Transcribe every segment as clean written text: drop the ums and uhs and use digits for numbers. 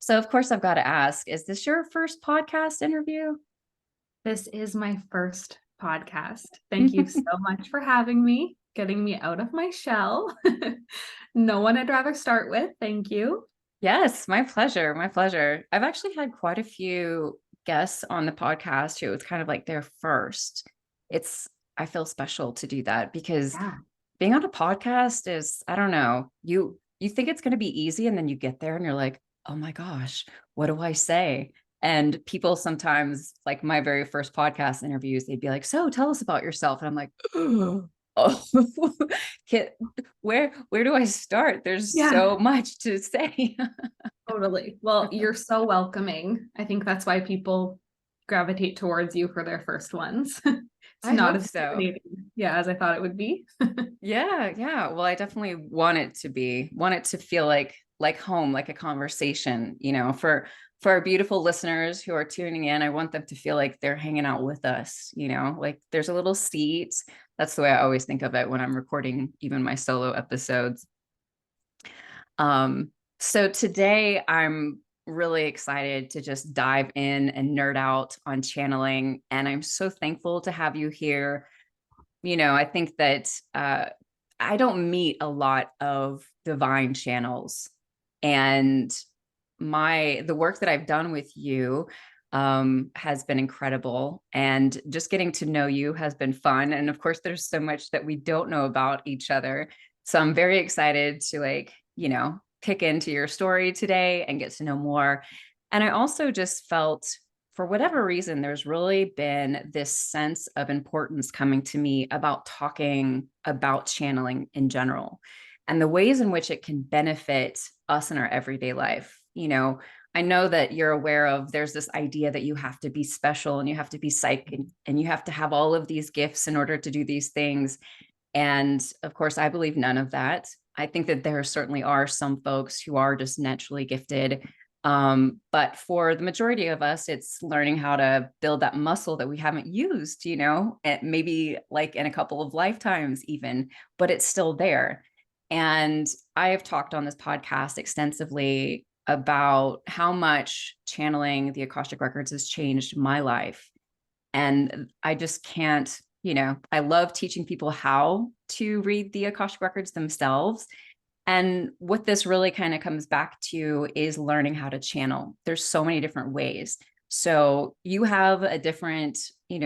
So of course I've got to ask, is this your first podcast interview? This is my first podcast. Thank you so much for having me, getting me out of my shell. No one I'd rather start with. Thank you. Yes, my pleasure. My pleasure. I've actually had quite a few guests on the podcast who it's kind of like their first. It's, I feel special to do that because Yeah. being on a podcast is, I don't know, you think it's going to be easy and then you get there and you're like, "Oh my gosh, what do I say?" And people sometimes, like my very first podcast interviews, they'd be like, "So, tell us about yourself." And I'm like, "Oh, can, where do I start? There's Yeah, so much to say." totally. Well, you're so welcoming. I think that's why people gravitate towards you for their first ones. It's I not hope as so. intimidating, yeah, as I thought it would be. Yeah, yeah. Well, I definitely want it to feel like home, like a conversation, for our beautiful listeners who are tuning in. I want them to feel like they're hanging out with us, like there's a little seat. That's the way I always think of it when I'm recording even my solo episodes. So today I'm really excited to just dive in and nerd out on channeling, and I'm so thankful to have you here. I think that I don't meet a lot of divine channels, and the work that I've done with you has been incredible, and just getting to know you has been fun. And of course, there's so much that we don't know about each other, so I'm very excited to pick into your story today and get to know more. And I also just felt, for whatever reason, there's really been this sense of importance coming to me about talking about channeling in general and the ways in which it can benefit us in our everyday life. I know that you're aware of, there's this idea that you have to be special and you have to be psychic and you have to have all of these gifts in order to do these things. And of course, I believe none of that. I think that there certainly are some folks who are just naturally gifted. But for the majority of us, it's learning how to build that muscle that we haven't used, and maybe like in a couple of lifetimes, even, but it's still there. And I have talked on this podcast extensively about how much channeling the Akashic Records has changed my life. And I just can't, I love teaching people how to read the Akashic Records themselves. And what this really kind of comes back to is learning how to channel. There's so many different ways. So you have a different,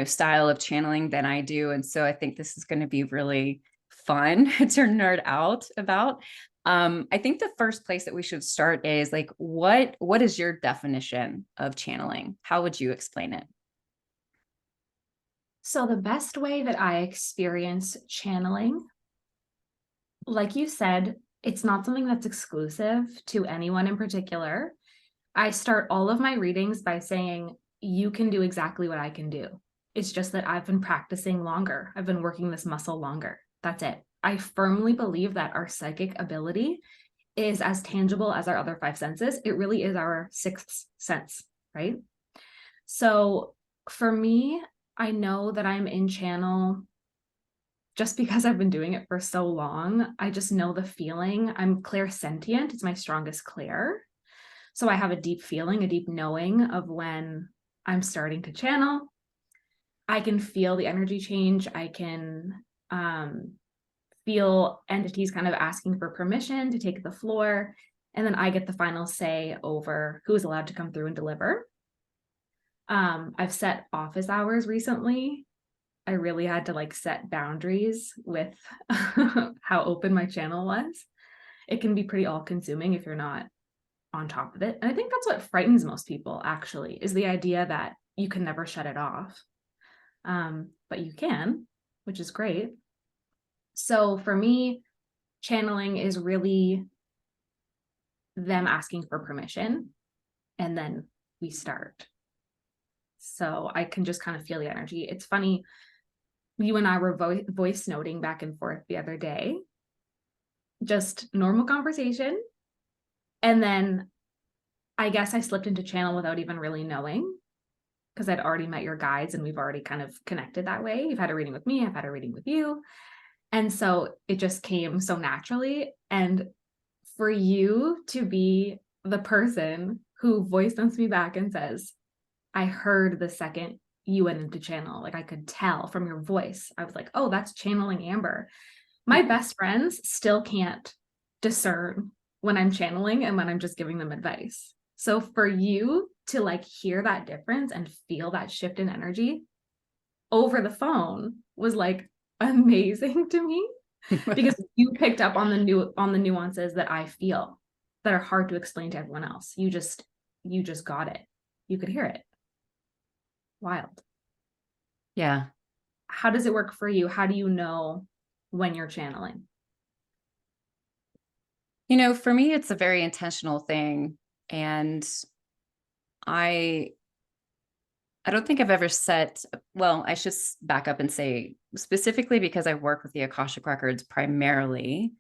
style of channeling than I do. And so I think this is going to be really fun to nerd out about. I think the first place that we should start is like, what is your definition of channeling? How would you explain it? So the best way that I experience channeling, like you said, it's not something that's exclusive to anyone in particular. I start all of my readings by saying, you can do exactly what I can do. It's just that I've been practicing longer. I've been working this muscle longer. That's it. I firmly believe that our psychic ability is as tangible as our other five senses. It really is our sixth sense, right? So for me, I know that I'm in channel just because I've been doing it for so long. I just know the feeling. I'm clairsentient. It's my strongest clair. So I have a deep feeling, a deep knowing of when I'm starting to channel. I can feel the energy change. I can feel entities kind of asking for permission to take the floor. And then I get the final say over who is allowed to come through and deliver. I've set office hours recently. I really had to set boundaries with how open my channel was. It can be pretty all consuming if you're not on top of it. And I think that's what frightens most people, actually, is the idea that you can never shut it off. But you can, which is great. So for me, channeling is really them asking for permission, and then we start. So I can just kind of feel the energy. It's funny, you and I were voice noting back and forth the other day, just normal conversation. And then I guess I slipped into channel without even really knowing, because I'd already met your guides and we've already kind of connected that way. You've had a reading with me, I've had a reading with you. And so it just came so naturally. And for you to be the person who voice notes me back and says, I heard the second you went into channel. Like I could tell from your voice. I was like, oh, that's channeling Amber. My best friends still can't discern when I'm channeling and when I'm just giving them advice. So for you to like hear that difference and feel that shift in energy over the phone was like amazing to me because you picked up on the nuances that I feel that are hard to explain to everyone else. You just got it. You could hear it. Wild. Yeah. How does it work for you? How do you know when you're channeling? For me, it's a very intentional thing. And I don't think I've ever set, well, I should back up and say specifically because I work with the Akashic Records primarily,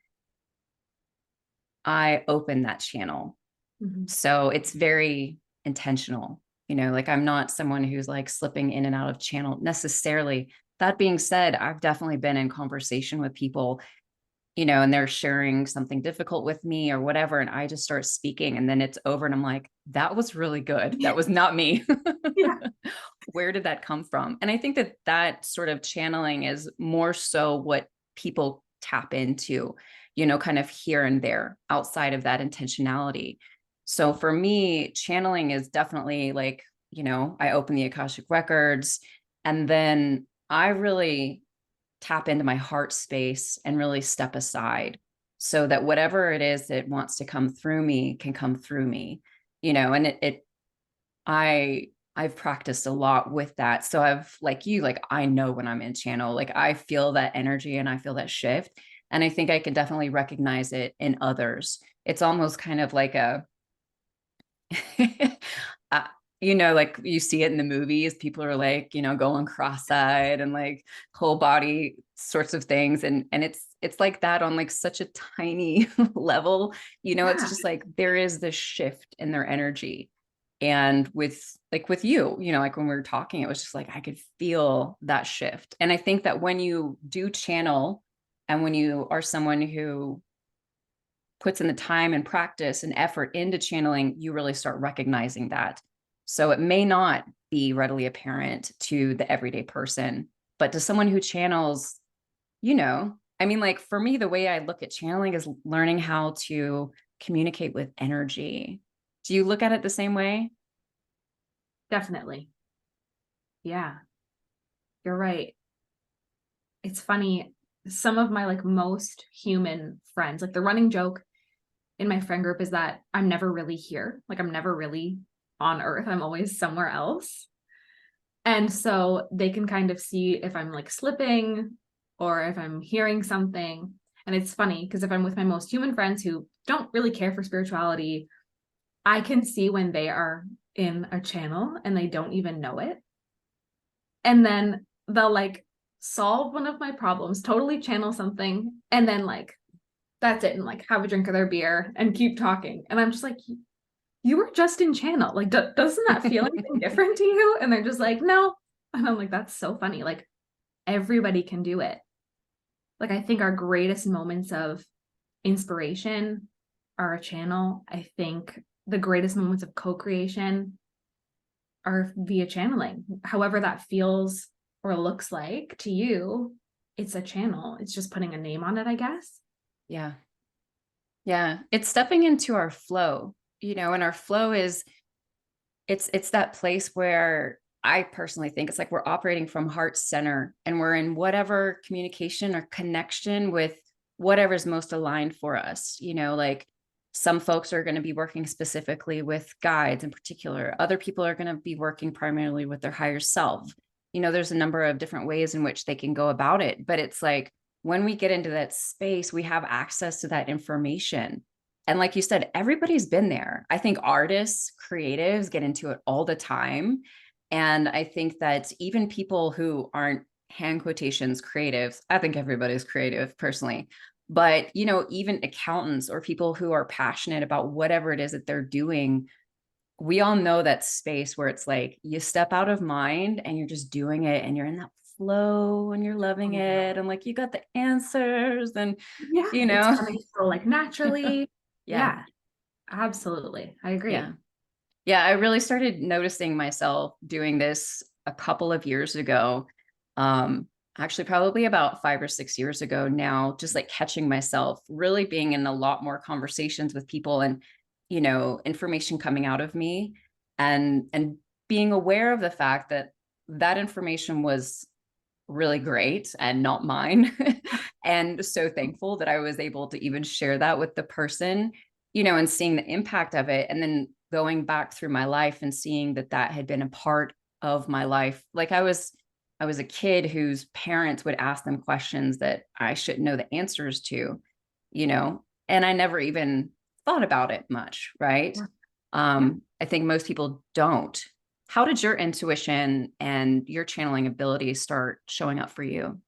I open that channel. Mm-hmm. So it's very intentional. Like I'm not someone who's like slipping in and out of channel necessarily. That being said, I've definitely been in conversation with people, and they're sharing something difficult with me or whatever. And I just start speaking and then it's over. And I'm like, that was really good. That was not me. Yeah. Where did that come from? And I think that that sort of channeling is more so what people tap into, kind of here and there outside of that intentionality. So for me, channeling is definitely like, I open the Akashic Records and then I really tap into my heart space and really step aside so that whatever it is that wants to come through me can come through me, and I've practiced a lot with that. So I've like you, like I know when I'm in channel, like I feel that energy and I feel that shift. And I think I can definitely recognize it in others. It's almost kind of like a uh, like you see it in the movies, people are like, going cross-eyed and like whole body sorts of things. And it's like that on like such a tiny level, it's Yeah. just like there is this shift in their energy. And with you, like when we were talking, it was just like I could feel that shift. And I think that when you do channel and when you are someone who puts in the time and practice and effort into channeling, you really start recognizing that. So it may not be readily apparent to the everyday person, but to someone who channels, I mean, like for me, the way I look at channeling is learning how to communicate with energy. Do you look at it the same way? Definitely. Yeah, you're right. It's funny. Some of my like most human friends, like the running joke in my friend group is that I'm never really here. Like I'm never really on earth. I'm always somewhere else. And so they can kind of see if I'm like slipping or if I'm hearing something. And it's funny because if I'm with my most human friends who don't really care for spirituality, I can see when they are in a channel and they don't even know it. And then they'll like solve one of my problems, totally channel something, and then like that's it, and like have a drink of their beer and keep talking. And I'm just like, you were just in channel. Like, doesn't that feel anything different to you? And they're just like, no. And I'm like, that's so funny. Like, everybody can do it. Like, I think our greatest moments of inspiration are a channel. I think the greatest moments of co-creation are via channeling. However that feels or looks like to you, it's a channel. It's just putting a name on it, I guess. Yeah. Yeah. It's stepping into our flow, and our flow is it's that place where I personally think it's like we're operating from heart center and we're in whatever communication or connection with whatever's most aligned for us. Like some folks are going to be working specifically with guides in particular. Other people are going to be working primarily with their higher self. There's a number of different ways in which they can go about it, but it's like when we get into that space, we have access to that information. And like you said, everybody's been there. I think artists, creatives get into it all the time. And I think that even people who aren't hand quotations creatives, I think everybody's creative personally. But, even accountants or people who are passionate about whatever it is that they're doing, we all know that space where it's like you step out of mind and you're just doing it and you're in that flow and you're loving it. And like you got the answers and, Yeah, you it's know, coming so like naturally. yeah. Yeah, absolutely. I agree. Yeah. Yeah, I really started noticing myself doing this a couple of years ago. Um, Actually, probably about 5 or 6 years ago now, just like catching myself really being in a lot more conversations with people and, information coming out of me and being aware of the fact that that information was really great and not mine. And so thankful that I was able to even share that with the person, and seeing the impact of it. And then going back through my life and seeing that that had been a part of my life. Like I was a kid whose parents would ask them questions that I shouldn't know the answers to, and I never even thought about it much. Right. Yeah. Yeah. I think most people don't. How did your intuition and your channeling abilities start showing up for you?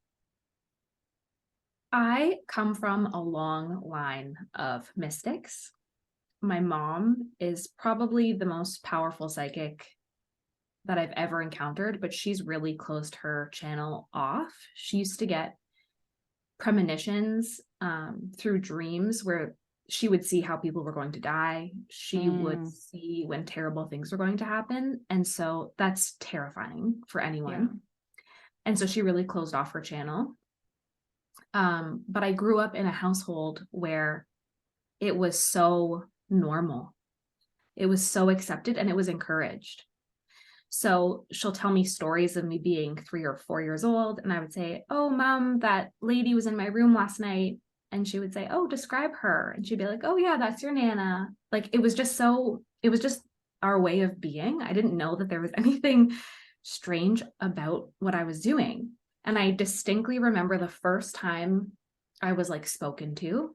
I come from a long line of mystics. My mom is probably the most powerful psychic that I've ever encountered, but she's really closed her channel off. She used to get premonitions through dreams where she would see how people were going to die. She would Mm, see when terrible things were going to happen. And so that's terrifying for yeah. anyone. And so she really closed off her channel. But I grew up in a household where it was so normal. It was so accepted and it was encouraged. So she'll tell me stories of me being 3 or 4 years old. And I would say, "Oh, mom, that lady was in my room last night." And she would say, "Oh, describe her." And she'd be like, "Oh, yeah, that's your Nana." Like it was just our way of being. I didn't know that there was anything strange about what I was doing. And I distinctly remember the first time I was like spoken to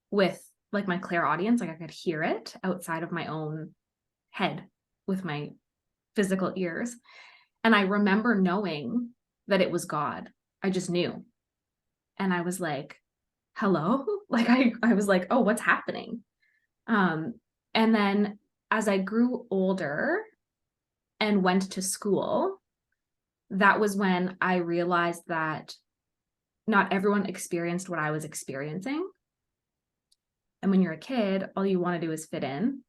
with like my clairaudience, like I could hear it outside of my own head with my physical ears. And I remember knowing that it was God. I just knew. And I was like, hello? Like I was like, oh, what's happening? Um, and then as I grew older and went to school, that was when I realized that not everyone experienced what I was experiencing. And when you're a kid, all you want to do is fit in.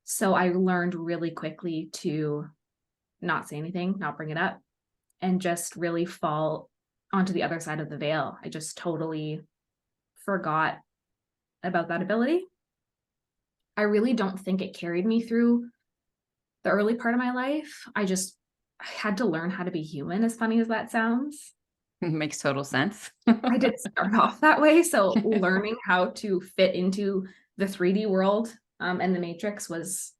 So I learned really quickly to not say anything, not bring it up, and just really fall onto the other side of the veil. I just totally forgot about that ability. I really don't think it carried me through the early part of my life. I had to learn how to be human, as funny as that sounds. Makes total sense. I did start off that way. So learning how to fit into the 3D world and the Matrix was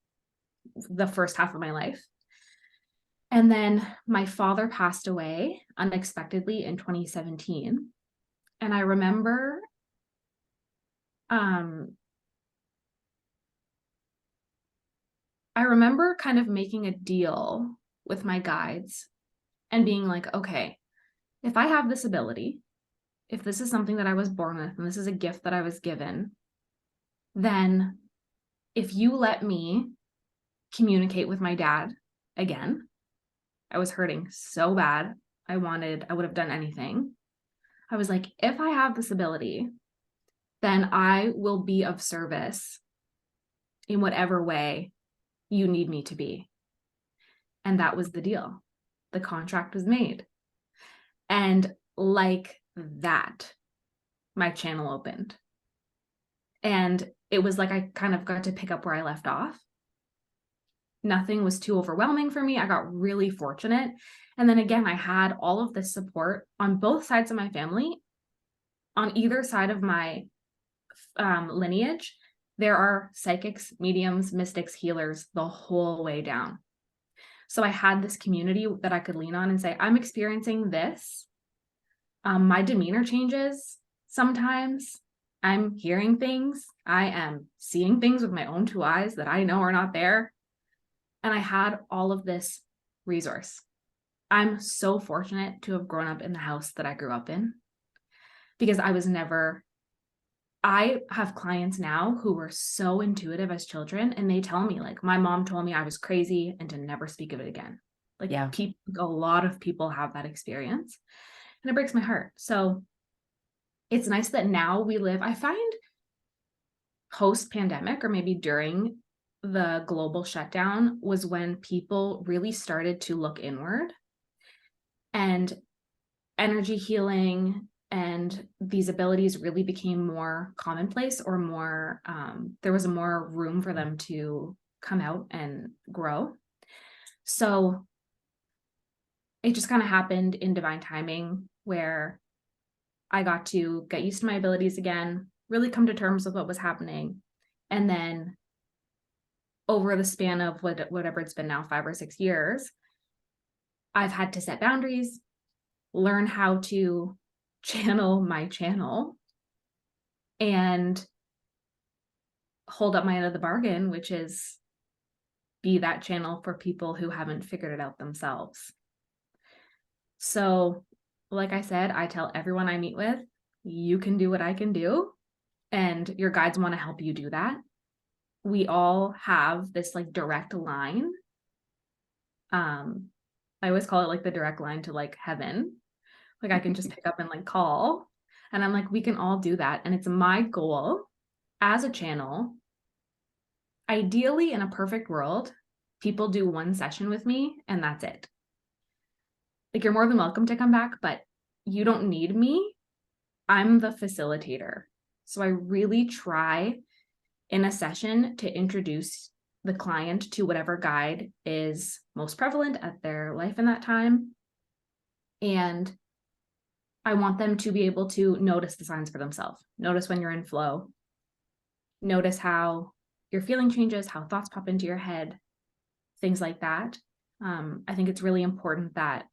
the first half of my life. And then my father passed away unexpectedly in 2017. And um, I remember kind of making a deal with my guides and being like, okay, if I have this ability, if this is something that I was born with and this is a gift that I was given, then if you let me communicate with my dad again, I was hurting so bad. I would have done anything. I was like, if I have this ability, then I will be of service in whatever way you need me to be. And that was the deal. The contract was made. And like that, my channel opened. And it was like I kind of got to pick up where I left off. Nothing was too overwhelming for me. I got really fortunate. And then again, I had all of this support on both sides of my family. On either side of my lineage, there are psychics, mediums, mystics, healers the whole way down. So I had this community that I could lean on and say, I'm experiencing this. My demeanor changes sometimes. I'm hearing things. I am seeing things with my own two eyes that I know are not there. And I had all of this resource. I'm so fortunate to have grown up in the house that I grew up in because I have clients now who were so intuitive as children, and they tell me, like, my mom told me I was crazy and to never speak of it again. Like, Yeah. a lot of people have that experience, and it breaks my heart. So it's nice that now I find post pandemic or maybe during the global shutdown was when people really started to look inward, and energy healing and these abilities really became more commonplace, or more, there was more room for them to come out and grow. So it just kind of happened in divine timing, where I got to get used to my abilities again, really come to terms with what was happening. And then over the span of whatever it's been now, 5 or 6 years, I've had to set boundaries, learn how to channel my channel, and hold up my end of the bargain, which is be that channel for people who haven't figured it out themselves. So, like I said, I tell everyone I meet with, you can do what I can do, and your guides want to help you do that. We all have this like direct line. I always call it like the direct line to like heaven. Like I can just pick up and like call. And I'm like, we can all do that. And it's my goal as a channel. Ideally, in a perfect world, people do one session with me and that's it. Like, you're more than welcome to come back, but you don't need me. I'm the facilitator. So I really try in a session to introduce the client to whatever guide is most prevalent at their life in that time. And I want them to be able to notice the signs for themselves. Notice when you're in flow. Notice how your feeling changes, how thoughts pop into your head, things like that. I think it's really important that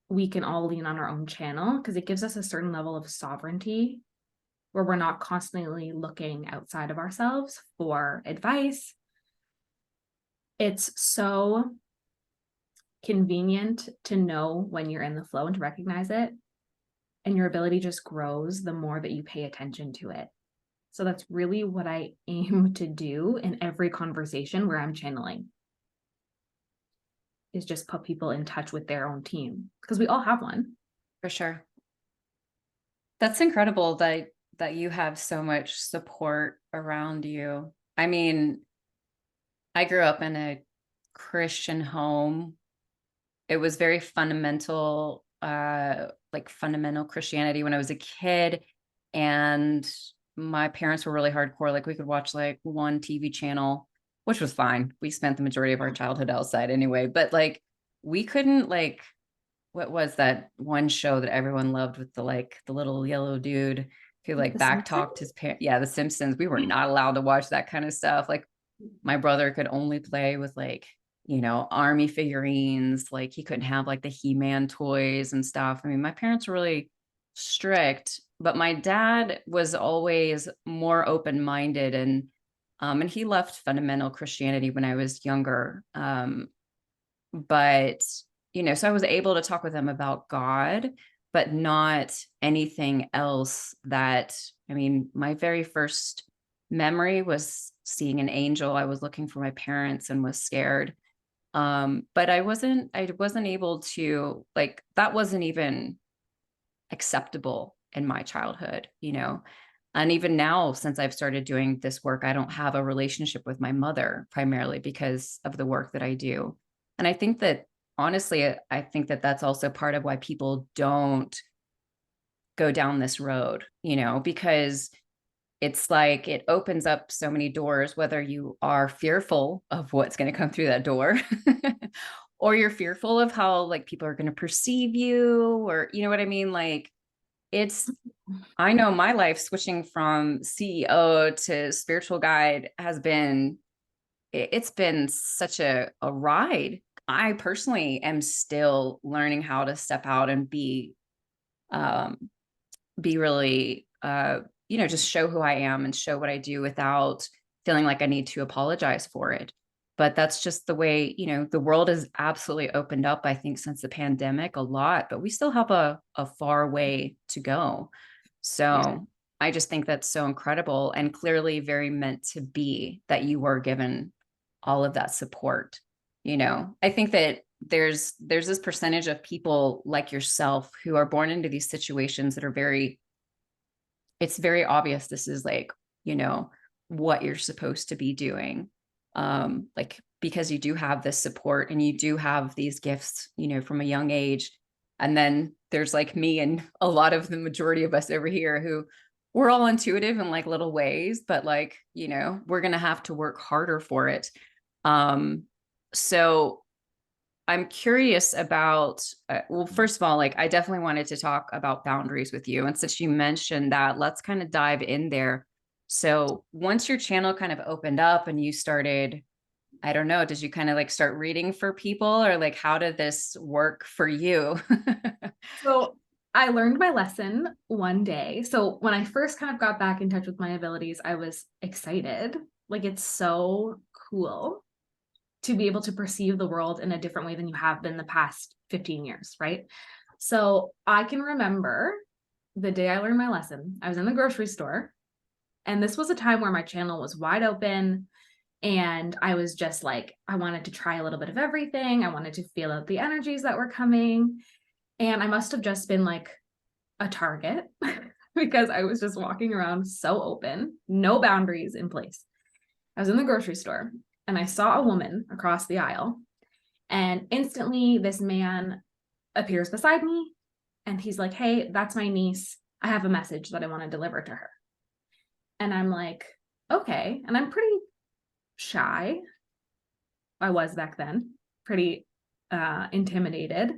we can all lean on our own channel, because it gives us a certain level of sovereignty where we're not constantly looking outside of ourselves for advice. It's so convenient to know when you're in the flow and to recognize it. And your ability just grows the more that you pay attention to it. So that's really what I aim to do in every conversation where I'm channeling, is just put people in touch with their own team, because we all have one. For sure. That's incredible that you have so much support around you. I mean, I grew up in a Christian home. It was very fundamental, like fundamental Christianity when I was a kid. And my parents were really hardcore. Like, we could watch like one TV channel, which was fine. We spent the majority of our childhood outside anyway, but like we couldn't, like, what was that one show that everyone loved with the little yellow dude who like back talked his parents? Yeah, The Simpsons. We were not allowed to watch that kind of stuff. Like, my brother could only play with like, army figurines. Like, he couldn't have like the He-Man toys and stuff. I mean, my parents were really strict, but my dad was always more open-minded, and he left fundamental Christianity when I was younger. But so I was able to talk with him about God, but not anything else. I mean, my very first memory was seeing an angel. I was looking for my parents and was scared. But I wasn't able to, like, that wasn't even acceptable in my childhood. And even now, since I've started doing this work, I don't have a relationship with my mother, primarily because of the work that I do. And I think that, honestly, I think that that's also part of why people don't go down this road, because it's like it opens up so many doors, whether you are fearful of what's going to come through that door or you're fearful of how like people are going to perceive you, or you know what I mean? Like, I know my life switching from CEO to spiritual guide it's been such a ride. I personally am still learning how to step out and be really, just show who I am and show what I do without feeling like I need to apologize for it. But that's just the way, the world has absolutely opened up, I think, since the pandemic a lot, but we still have a far way to go. So I just think that's so incredible, and clearly very meant to be that you were given all of that support. I think that there's this percentage of people like yourself who are born into these situations that are it's very obvious this is like, what you're supposed to be doing. like, because you do have this support and you do have these gifts, from a young age. And then there's like me and a lot of the majority of us over here who we're all intuitive in like little ways, but like, we're going to have to work harder for it. So I'm curious about, well, first of all, like I definitely wanted to talk about boundaries with you. And since you mentioned that, let's kind of dive in there. So once your channel kind of opened up and you started, I don't know, did you kind of like start reading for people, or like, how did this work for you? So I learned my lesson one day. So when I first kind of got back in touch with my abilities, I was excited. Like, it's so cool to be able to perceive the world in a different way than you have been the past 15 years, right? So I can remember the day I learned my lesson. I was in the grocery store, and this was a time where my channel was wide open. And I was just like, I wanted to try a little bit of everything. I wanted to feel out the energies that were coming. And I must have just been like a target because I was just walking around so open, no boundaries in place. I was in the grocery store and I saw a woman across the aisle, and instantly this man appears beside me and he's like, "Hey, that's my niece. I have a message that I want to deliver to her." And I'm like, okay. And I'm pretty shy. I was back then, pretty intimidated.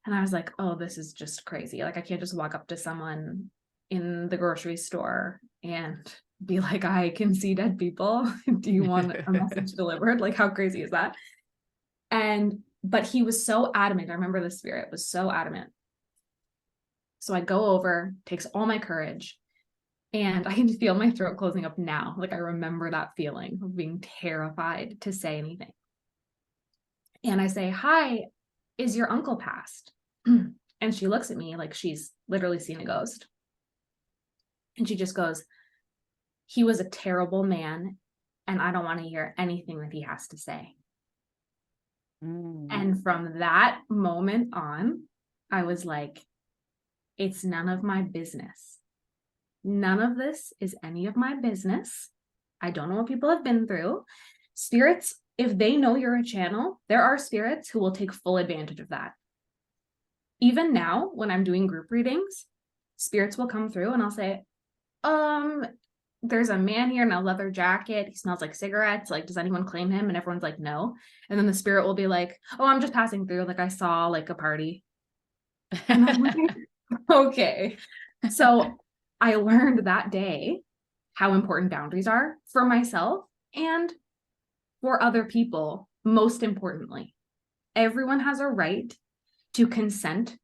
And I was like, oh, this is just crazy. Like, I can't just walk up to someone in the grocery store and be like, I can see dead people. Do you want a message delivered? Like, how crazy is that? But he was so adamant. I remember the spirit was so adamant. So I go over, takes all my courage, and I can feel my throat closing up now. Like, I remember that feeling of being terrified to say anything. And I say, "Hi, is your uncle passed?" And she looks at me like she's literally seen a ghost. And she just goes, "He was a terrible man, and I don't want to hear anything that he has to say." And from that moment on, I was like, it's none of my business. None of this is any of my business. I don't know what people have been through. Spirits, if they know you're a channel, there are spirits who will take full advantage of that. Even now, when I'm doing group readings, spirits will come through and I'll say, there's a man here in a leather jacket. He smells like cigarettes. Like, does anyone claim him? And everyone's like, no. And then the spirit will be like, oh, I'm just passing through. Like, I saw like a party. And I'm like, okay. So I learned that day how important boundaries are for myself and for other people. Most importantly, everyone has a right to consent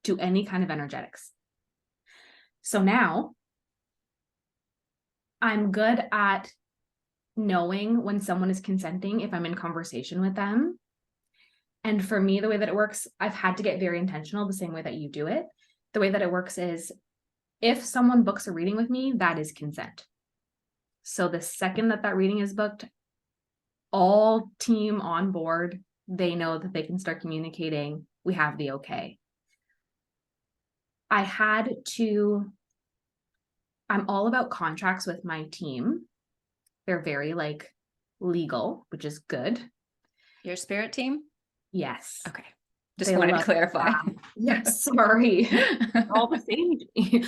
to any kind of energetics. So now I'm good at knowing when someone is consenting if I'm in conversation with them. And for me, the way that it works, I've had to get very intentional the same way that you do it. The way that it works is if someone books a reading with me, that is consent. So the second that that reading is booked, all team on board, they know that they can start communicating. We have the okay. I'm all about contracts with my team. They're very like legal, which is good. Your spirit team? Yes. Okay. Just wanted to clarify. Yes, sorry. All the same to me.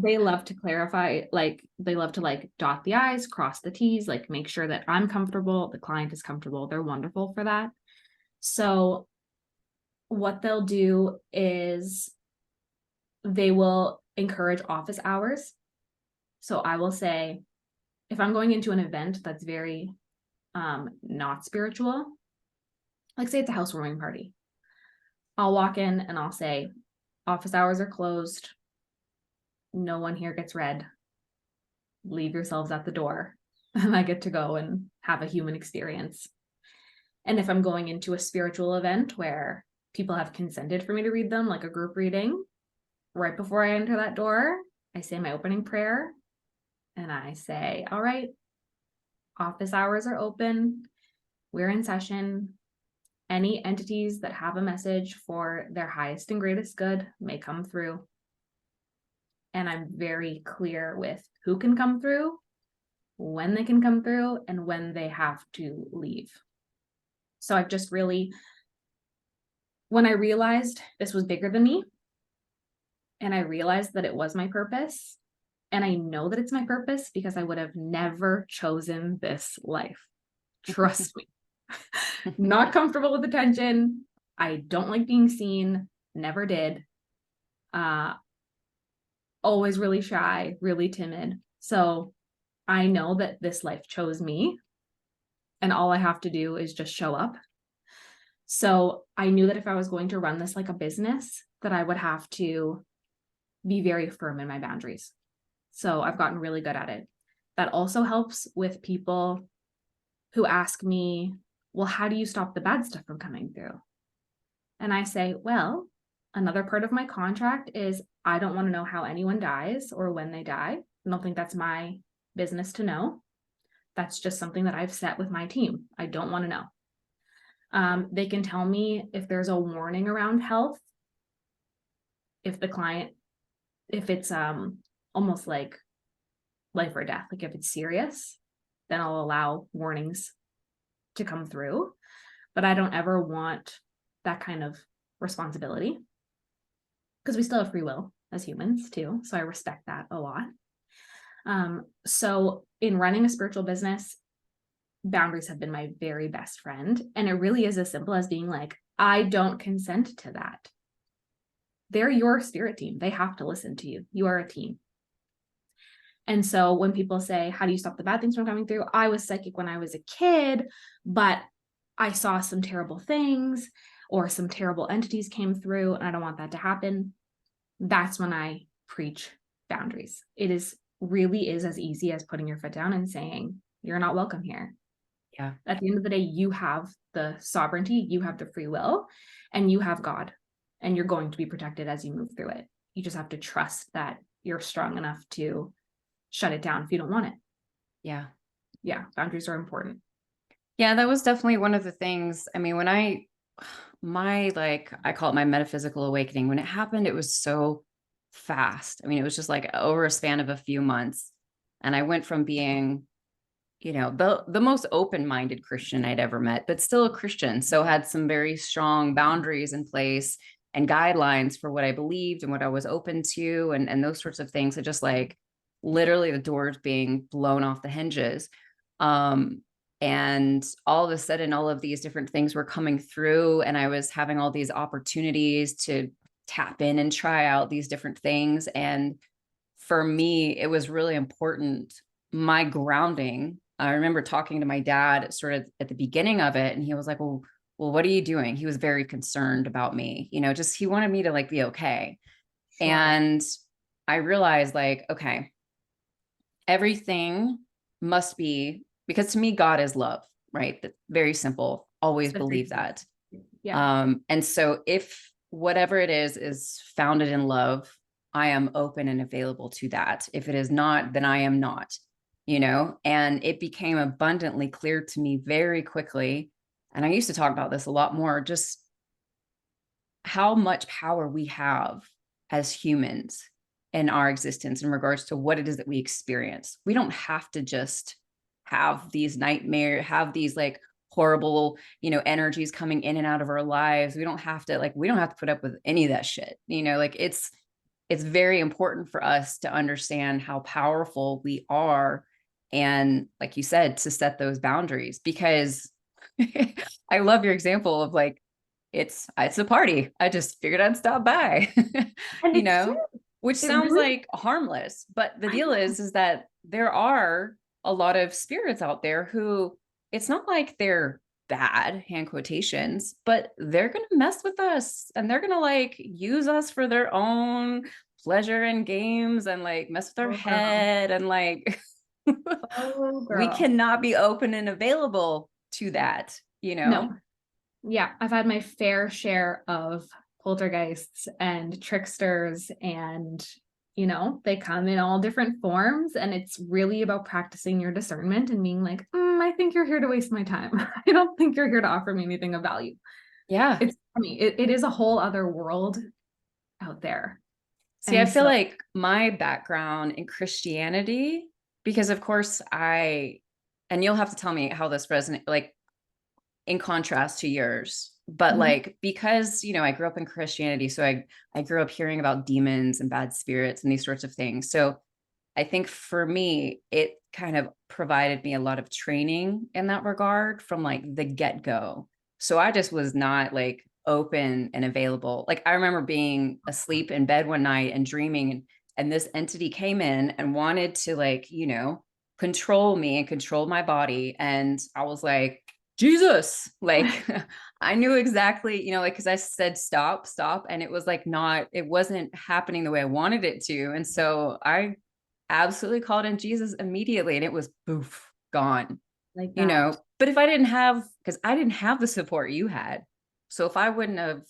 They love to clarify, like they love to like dot the I's, cross the T's, like make sure that I'm comfortable, the client is comfortable. They're wonderful for that. So what they'll do is they will encourage office hours. So I will say, if I'm going into an event that's very not spiritual, like say it's a housewarming party, I'll walk in and I'll say, office hours are closed. No one here gets read. Leave yourselves at the door. And I get to go and have a human experience. And if I'm going into a spiritual event where people have consented for me to read them, like a group reading, right before I enter that door, I say my opening prayer and I say, all right, office hours are open. We're in session. Any entities that have a message for their highest and greatest good may come through. And I'm very clear with who can come through, when they can come through and when they have to leave. So I've just really, when I realized this was bigger than me, and I realized that it was my purpose, and I know that it's my purpose because I would have never chosen this life. Trust me. Not comfortable with attention. I don't like being seen. Never did. Always really shy, really timid. So I know that this life chose me, and all I have to do is just show up. So I knew that if I was going to run this like a business, that I would have to be very firm in my boundaries. So I've gotten really good at it. That also helps with people who ask me, well, how do you stop the bad stuff from coming through? And I say, well, another part of my contract is I don't want to know how anyone dies or when they die. I don't think that's my business to know. That's just something that I've set with my team. I don't want to know. They can tell me if there's a warning around health, if it's almost like life or death, like if it's serious, then I'll allow warnings to come through. But I don't ever want that kind of responsibility, because we still have free will as humans too. So I respect that a lot. So in running a spiritual business, boundaries have been my very best friend. And it really is as simple as being like, I don't consent to that. They're your spirit team. They have to listen to you. You are a team. And so when people say, how do you stop the bad things from coming through? I was psychic when I was a kid, but I saw some terrible things, or some terrible entities came through, and I don't want that to happen. That's when I preach boundaries. It really is as easy as putting your foot down and saying, you're not welcome here. Yeah. At the end of the day, you have the sovereignty, you have the free will, and you have God, and you're going to be protected as you move through it. You just have to trust that you're strong enough to shut it down if you don't want it. Yeah. Yeah. Boundaries are important. Yeah, that was definitely one of the things. I mean, I call it my metaphysical awakening. When it happened, it was so fast. I mean, it was just like over a span of a few months. And I went from being, the most open-minded Christian I'd ever met, but still a Christian. So had some very strong boundaries in place and guidelines for what I believed and what I was open to, and those sorts of things. So just like literally the doors being blown off the hinges. And all of a sudden, all of these different things were coming through, and I was having all these opportunities to tap in and try out these different things. And for me, it was really important. My grounding, I remember talking to my dad sort of at the beginning of it, and he was like, well, what are you doing? He was very concerned about me, just he wanted me to like be okay. Sure. And I realized like, okay, everything must be, because to me, God is love, right? That's very simple. Always believe that. Yeah. And so if whatever it is founded in love, I am open and available to that. If it is not, then I am not, and it became abundantly clear to me very quickly. And I used to talk about this a lot more, just how much power we have as humans in our existence in regards to what it is that we experience. We don't have to just have these have these like horrible, energies coming in and out of our lives. We don't have to put up with any of that shit. Like it's very important for us to understand how powerful we are. And like you said, to set those boundaries, because I love your example of like, it's a party. I just figured I'd stop by, And which sounds like harmless, but the deal is that there are a lot of spirits out there who, it's not like they're bad, hand quotations, but they're going to mess with us, and they're going to like use us for their own pleasure and games, and like mess with our head. And like, we cannot be open and available to that, No. Yeah. I've had my fair share of poltergeists and tricksters, and they come in all different forms, and it's really about practicing your discernment and being like, I think you're here to waste my time. I don't think you're here to offer me anything of value. Yeah. It is a whole other world out there. See, I feel like my background in Christianity because of course and you'll have to tell me how this resonates, like in contrast to yours, but Mhm. like, because, I grew up in Christianity. So I grew up hearing about demons and bad spirits and these sorts of things. So I think for me, it kind of provided me a lot of training in that regard from like the get go. So I just was not like open and available. Like I remember being asleep in bed one night and dreaming, and this entity came in and wanted to like, control me and control my body. And I was like, Jesus, like I knew exactly, like, cause I said, stop, stop. And it was like, it wasn't happening the way I wanted it to. And so I absolutely called in Jesus immediately, and it was poof, gone, Like that. but if I didn't have, because I didn't have the support you had. So if I wouldn't have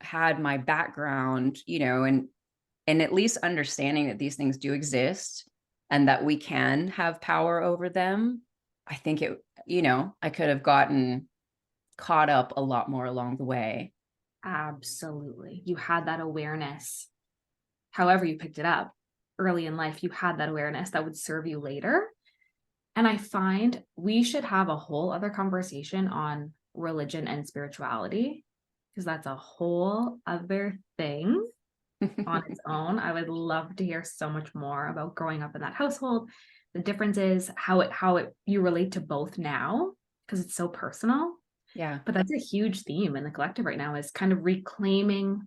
had my background, and at least understanding that these things do exist and that we can have power over them, I think I could have gotten caught up a lot more along the way. Absolutely. You had that awareness. However you picked it up early in life, you had that awareness that would serve you later. And I find we should have a whole other conversation on religion and spirituality, because that's a whole other thing on its own. I would love to hear so much more about growing up in that household, the differences, how it you relate to both now, because it's so personal. Yeah. But that's a huge theme in the collective right now, is kind of reclaiming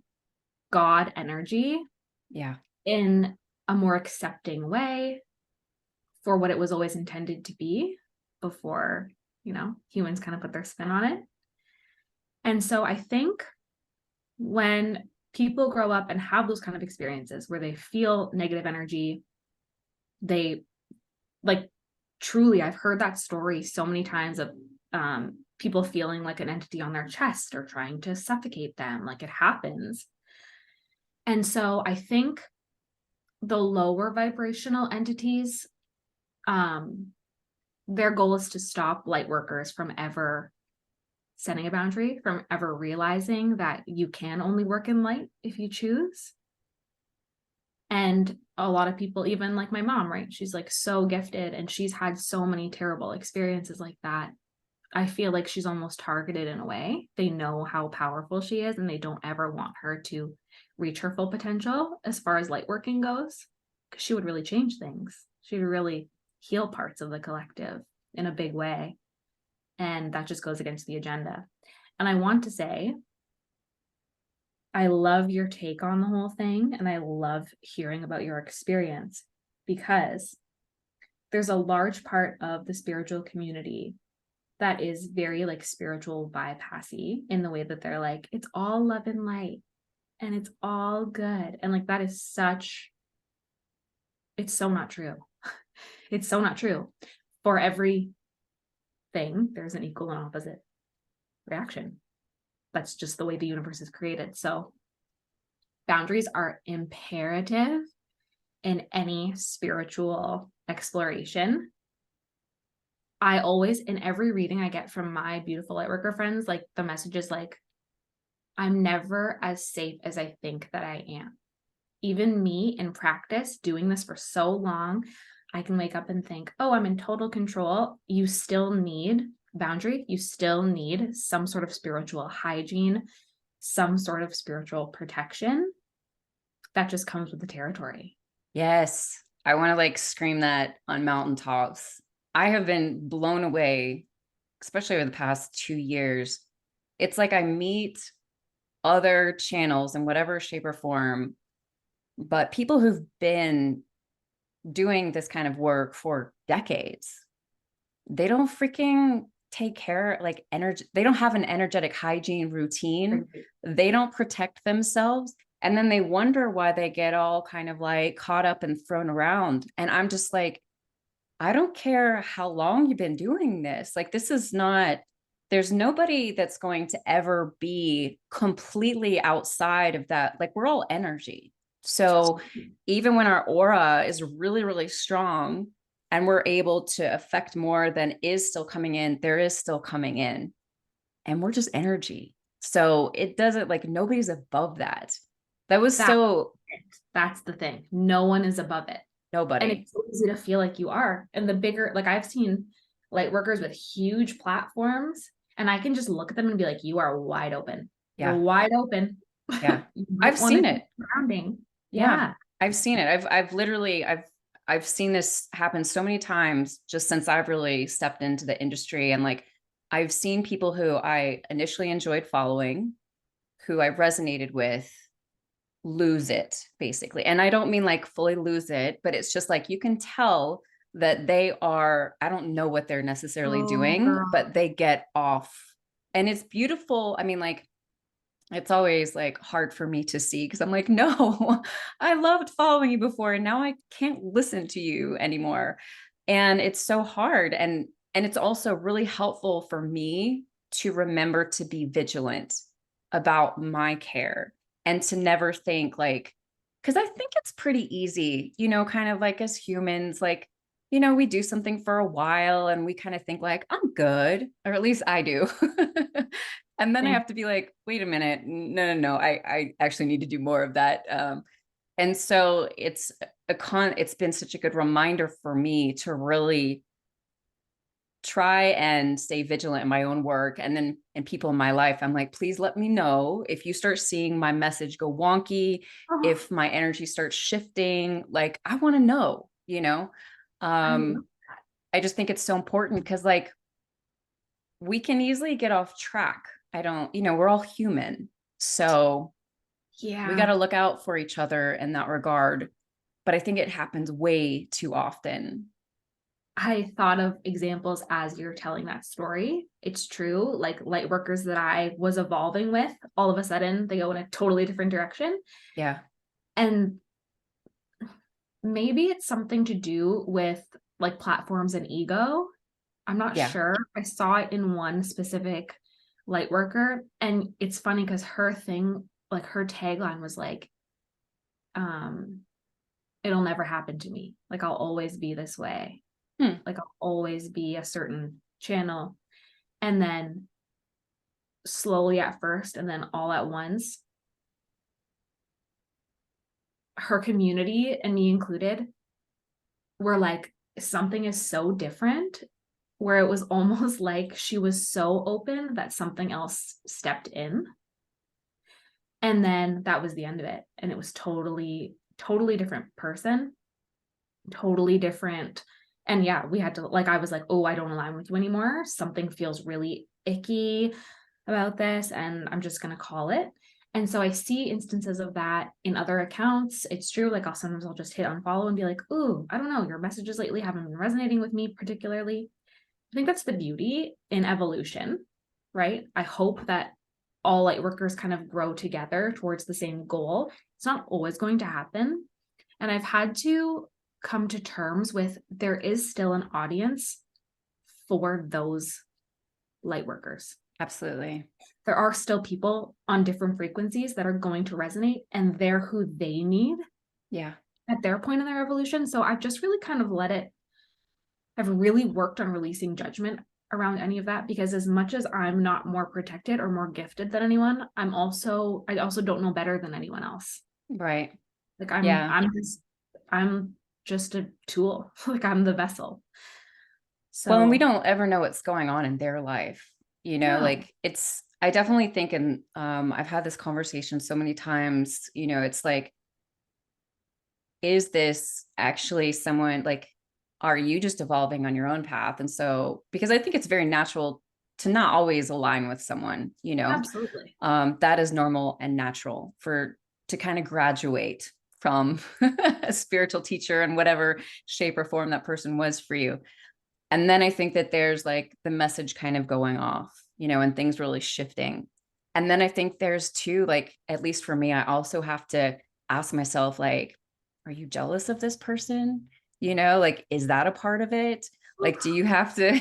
God energy Yeah. in a more accepting way for what it was always intended to be before, humans kind of put their spin on it. And so I think when people grow up and have those kind of experiences where they feel negative energy, they like, truly, I've heard that story so many times of people feeling like an entity on their chest or trying to suffocate them. Like, it happens. And so I think the lower vibrational entities, um, their goal is to stop light workers from ever setting a boundary, from ever realizing that you can only work in light if you choose. And a lot of people, even like my mom, right? She's like so gifted and she's had so many terrible experiences like that. I feel like she's almost targeted in a way. They know how powerful she is and they don't ever want her to reach her full potential as far as light working goes, because she would really change things. She would really heal parts of the collective in a big way. And that just goes against the agenda. And I want to say, I love your take on the whole thing. And I love hearing about your experience, because there's a large part of the spiritual community that is very like spiritual bypassy, in the way that they're like, it's all love and light and it's all good. And like, that is it's so not true. It's so not true. For every thing, there's an equal and opposite reaction. That's just the way the universe is created. So boundaries are imperative in any spiritual exploration. I always, in every reading I get from my beautiful lightworker friends, like the message is like, I'm never as safe as I think that I am. Even me in practice, doing this for so long, I can wake up and think, oh, I'm in total control. You still need boundary. You still need some sort of spiritual hygiene, some sort of spiritual protection. That just comes with the territory. Yes. I want to like scream that on mountaintops. I have been blown away, especially over the past 2 years. It's like I meet other channels in whatever shape or form, but people who've been doing this kind of work for decades, they don't freaking take care, like energy. They don't have an energetic hygiene routine. They don't protect themselves. And then they wonder why they get all kind of like caught up and thrown around. And I'm just like, I don't care how long you've been doing this. Like, this is not, there's nobody that's going to ever be completely outside of that. Like, we're all energy. So even when our aura is really, really strong and we're able to affect more than is still coming in, there is still coming in. And we're just energy. So it doesn't, like, nobody's above that. That was That, so, that's the thing. No one is above it. And Nobody. it's so easy to feel like you are. And the bigger, like I've seen light workers with huge platforms, and I can just look at them and be like, you are wide open. You're Yeah. wide open. Yeah. You I've might want to seen be it. grounding. Yeah. Yeah. I've seen it. I've literally, I've seen this happen so many times just since I've really stepped into the industry. And like, I've seen people who I initially enjoyed following, who I resonated with, lose it basically. And I don't mean like fully lose it, but it's just like you can tell that they are, I don't know what they're necessarily Oh, doing, girl. but they get off. And it's beautiful. I mean, like, it's always like hard for me to see because I'm like, no, I loved following you before and now I can't listen to you anymore. And it's so hard. And it's also really helpful for me to remember to be vigilant about my care and to never think like, because I think it's pretty easy, you know, kind of like as humans, like, you know, we do something for a while and we kind of think like, I'm good, or at least I do. And then I have to be like, wait a minute, no, I actually need to do more of that. And so it's been such a good reminder for me to really try and stay vigilant in my own work. And then in people in my life, I'm like, please let me know if you start seeing my message go wonky, Oh, if my energy starts shifting, like I want to know, you know? I love Um, I just think it's so important because like we can easily get off track. I don't, you know, we're all human. So we got yeah. to look out for each other in that regard. But I think it happens way too often. I thought of examples as you're telling that story. It's true. Like light workers that I was evolving with, all of a sudden they go in a totally different direction. Yeah. And maybe it's something to do with like platforms and ego. I'm not Yeah. sure. I saw it in one specific light worker. And it's funny because her thing, like her tagline was like, um, it'll never happen to me. Like I'll always be this way. Hmm. Like I'll always be a certain channel. And then slowly at first and then all at once, her community and me included were like, something is so different, where it was almost like she was so open that something else stepped in. And then that was the end of it. And it was totally different person, totally different. And yeah, we had to, like, I was like, oh, I don't align with you anymore. Something feels really icky about this, and I'm just going to call it. And so I see instances of that in other accounts. It's true. Like I'll just hit unfollow and be like, ooh, I don't know, your messages lately haven't been resonating with me particularly. I think that's the beauty in evolution, right? I hope that all light workers kind of grow together towards the same goal. It's not always going to happen. And I've had to come to terms with there is still an audience for those light workers. Absolutely. There are still people on different frequencies that are going to resonate, and they're who they need Yeah. at their point in their evolution. So I've just really kind of I've really worked on releasing judgment around any of that, because as much as I'm not more protected or more gifted than anyone, I also don't know better than anyone else. Right. Like Yeah. I'm just a tool. Like I'm the vessel. Well, and we So don't ever know what's going on in their life, you know, no, like I definitely think, and I've had this conversation so many times, you know, it's like, is this actually someone like, are you just evolving on your own path? And so, because I think it's very natural to not always align with someone, you know, absolutely. that is normal and natural to kind of graduate from a spiritual teacher in whatever shape or form that person was for you. And then I think that there's like the message kind of going off, you know, and things really shifting. And then I think there's too, like, at least for me, I also have to ask myself, like, are you jealous of this person? You know, like, is that a part of it? Like, do you have to,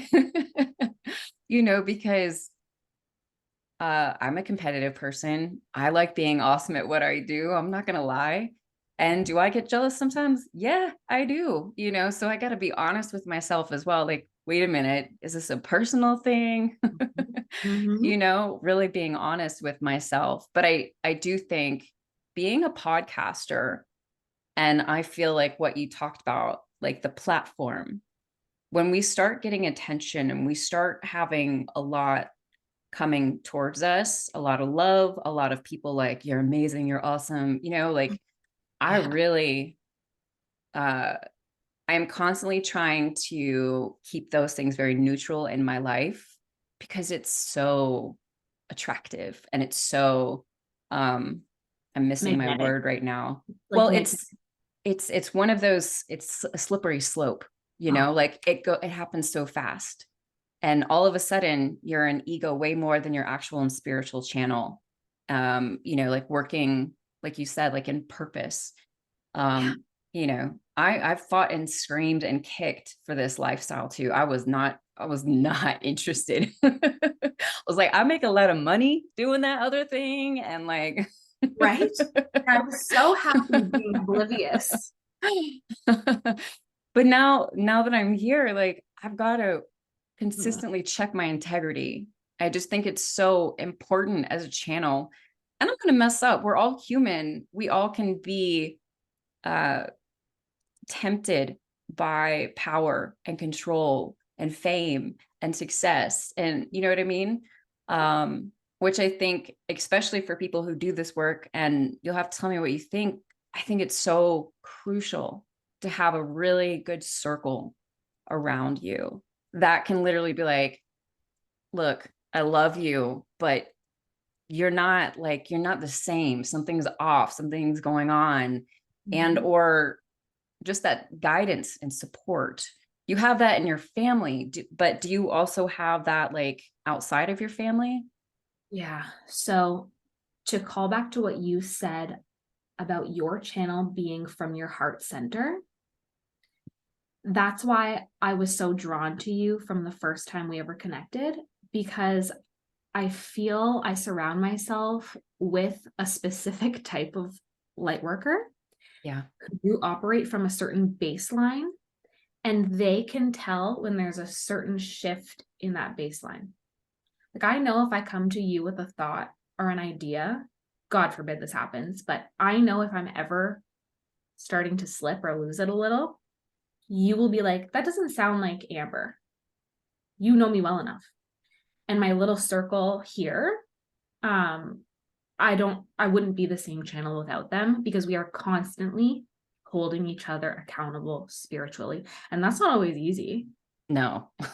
you know, because I'm a competitive person. I like being awesome at what I do. I'm not going to lie. And do I get jealous sometimes? Yeah, I do. You know, so I got to be honest with myself as well. Like, wait a minute, is this a personal thing? Mm-hmm. You know, really being honest with myself. But I do think being a podcaster, And I feel like what you talked about, like the platform, when we start getting attention and we start having a lot coming towards us, a lot of love, a lot of people like, you're amazing, you're awesome, like I Yeah. really, uh, I am constantly trying to keep those things very neutral in my life because it's so attractive and it's so, I'm missing my Magnetic, word right now. like Well, magnet. it's one of those, it's a slippery slope, Oh, like it happens so fast. And all of a sudden you're an ego way more than your actual and spiritual channel. Like working, like you said, like in purpose. yeah. I've fought and screamed and kicked for this lifestyle too. I was not interested. I was like, I make a lot of money doing that other thing. And like, Right? I was so happy being oblivious. but now that I'm here, like I've got to Mm. consistently check my integrity. I just think it's so important as a channel. And I'm going to mess up. We're all human. We all can be uh tempted by power and control and fame and success, and you know what I mean, which I think, especially for people who do this work, and you'll have to tell me what you think, I think it's so crucial to have a really good circle around you that can literally be like, look, I love you, but you're not the same, something's off, something's going on, and Mhm. or just that guidance and support. You have that in your family, but do you also have that like outside of your family? Yeah. So to call back to what you said about your channel being from your heart center, that's why I was so drawn to you from the first time we ever connected, because I feel I surround myself with a specific type of light worker Yeah. who operate from a certain baseline, and they can tell when there's a certain shift in that baseline. Like, I know if I come to you with a thought or an idea, God forbid this happens, but I know if I'm ever starting to slip or lose it a little, you will be like, that doesn't sound like Amber. You know me well enough. And my little circle here, um, I wouldn't be the same channel without them, because we are constantly holding each other accountable spiritually. And that's not always easy, No, you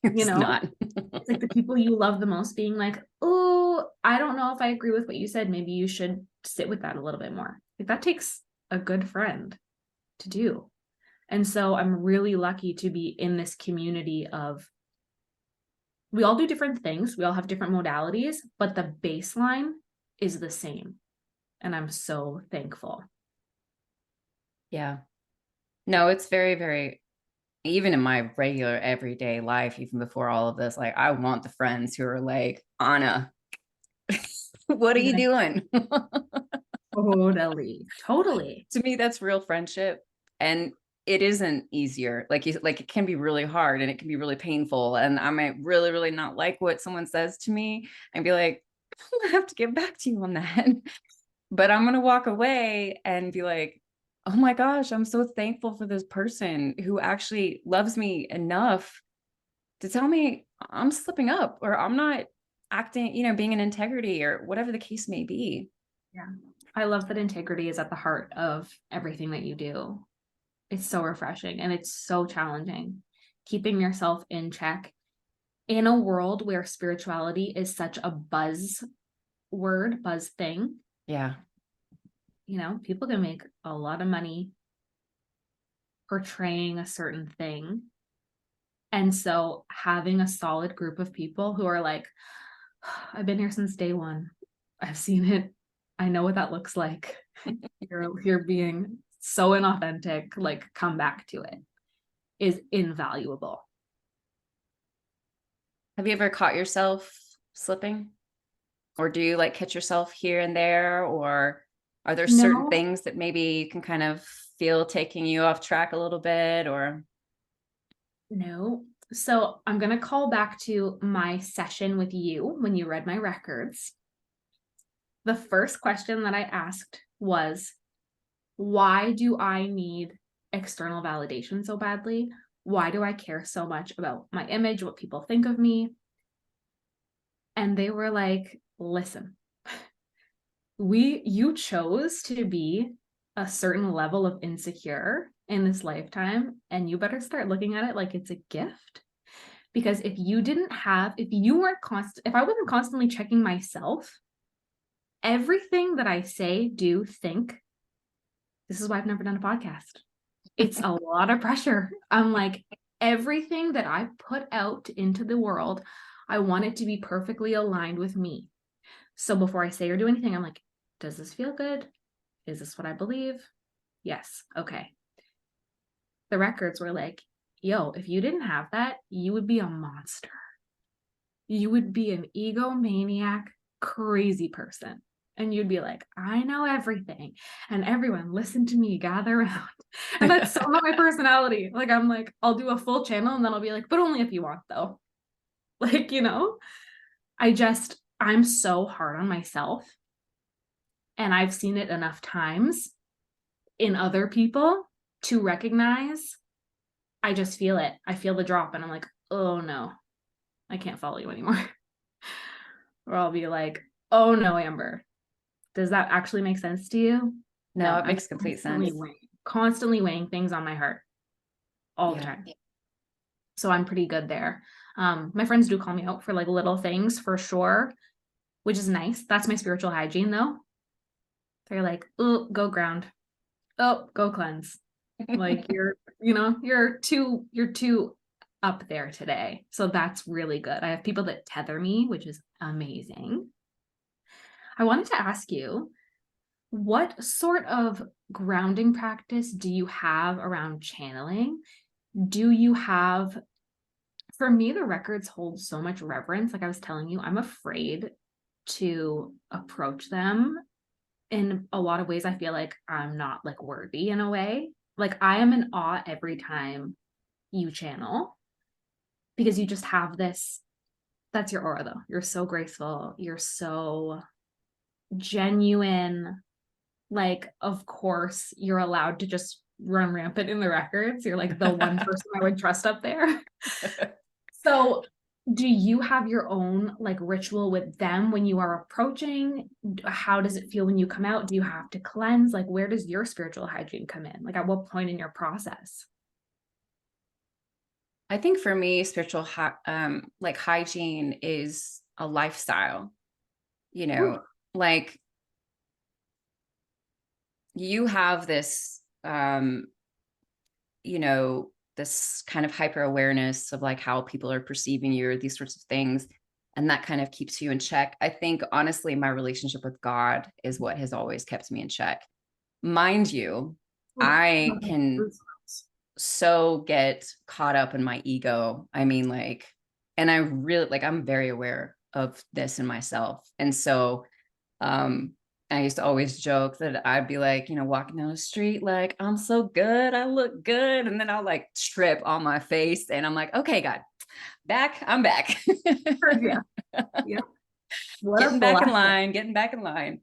it's know? not. It's like the people you love the most being like, oh, I don't know if I agree with what you said. Maybe you should sit with that a little bit more. Like, that takes a good friend to do. And so I'm really lucky to be in this community of, we all do different things, we all have different modalities, but the baseline is the same. And I'm so thankful. Yeah. No, it's very, very, even in my regular everyday life, even before all of this, like I want the friends who are like, Anna, what are you Yeah, doing? totally. Totally. To me, that's real friendship. And it isn't easier. Like it can be really hard and it can be really painful. And I might really, really not like what someone says to me and be like, I'm gonna have to get back to you on that. But I'm gonna walk away and be like, oh my gosh, I'm so thankful for this person who actually loves me enough to tell me I'm slipping up or I'm not acting, being in integrity or whatever the case may be. Yeah. I love that integrity is at the heart of everything that you do. It's so refreshing and it's so challenging. Keeping yourself in check in a world where spirituality is such a buzz word, buzz thing. Yeah. People can make a lot of money portraying a certain thing. And so having a solid group of people who are like, I've been here since day one. I've seen it. I know what that looks like. You're being so inauthentic, like, come back to it, is invaluable. Have you ever caught yourself slipping? Or do you like catch yourself here and there? Or are there certain No, things that maybe you can kind of feel taking you off track a little bit? Or no. So I'm going to call back to my session with you when you read my records. The first question that I asked was, why do I need external validation so badly? Why do I care so much about my image, what people think of me? And they were like, listen, you chose to be a certain level of insecure in this lifetime, and you better start looking at it like it's a gift. Because if I wasn't constantly checking myself, everything that I say, do, think, this is why I've never done a podcast. It's a lot of pressure. I'm like, everything that I put out into the world, I want it to be perfectly aligned with me. So before I say or do anything, I'm like, does this feel good? Is this what I believe? Yes. Okay. The records were like, yo, if you didn't have that, you would be a monster. You would be an egomaniac, crazy person. And you'd be like, I know everything. And everyone, listen to me, gather around. And that's so not my personality. Like, I'm like, I'll do a full channel and then I'll be like, but only if you want, though. Like, I'm so hard on myself. And I've seen it enough times in other people to recognize, I just feel it. I feel the drop and I'm like, oh no, I can't follow you anymore. Or I'll be like, oh no, Amber, does that actually make sense to you? No, No, it makes complete sense. Constantly weighing things on my heart all the Yeah. time. So I'm pretty good there. My friends do call me out for like little things for sure, which is nice. That's my spiritual hygiene though. They're like, oh, go ground. Oh, go cleanse. Like you're too up there today. So that's really good. I have people that tether me, which is amazing. I wanted to ask you, what sort of grounding practice do you have around channeling? Do you have, for me, the records hold so much reverence. Like I was telling you, I'm afraid to approach them. In a lot of ways, I feel like I'm not like worthy in a way. Like I am in awe every time you channel because you just have this, that's your aura though. You're so graceful. You're so genuine. Like, of course, you're allowed to just run rampant in the records. You're like the one person I would trust up there. So, do you have your own like ritual with them when you are approaching? How does it feel when you come out? Do you have to cleanse? Like, where does your spiritual hygiene come in? Like, at what point in your process? I think for me, like hygiene is a lifestyle, Ooh. like you have this, this kind of hyper awareness of like how people are perceiving you or these sorts of things. And that kind of keeps you in check. I think honestly, my relationship with God is what has always kept me in check. Mind you, I can so get caught up in my ego. I mean, like, and I really like, I'm very aware of this in myself. And so, I used to always joke that I'd be like, walking down the street, like, I'm so good. I look good. And then I'll like trip on my face and I'm like, okay, God, I'm back. Yeah. Yeah. What a Getting back in blessing. line, getting back in line.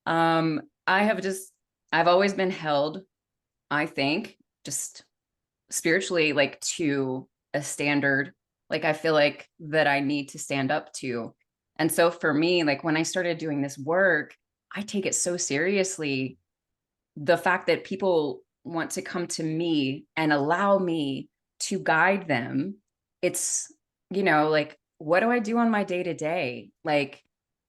Um, I have just, I've always been held, I think, just spiritually, like to a standard, like I feel like that I need to stand up to. And so for me, like when I started doing this work, I take it so seriously. The fact that people want to come to me and allow me to guide them. It's, like, what do I do on my day to day? Like,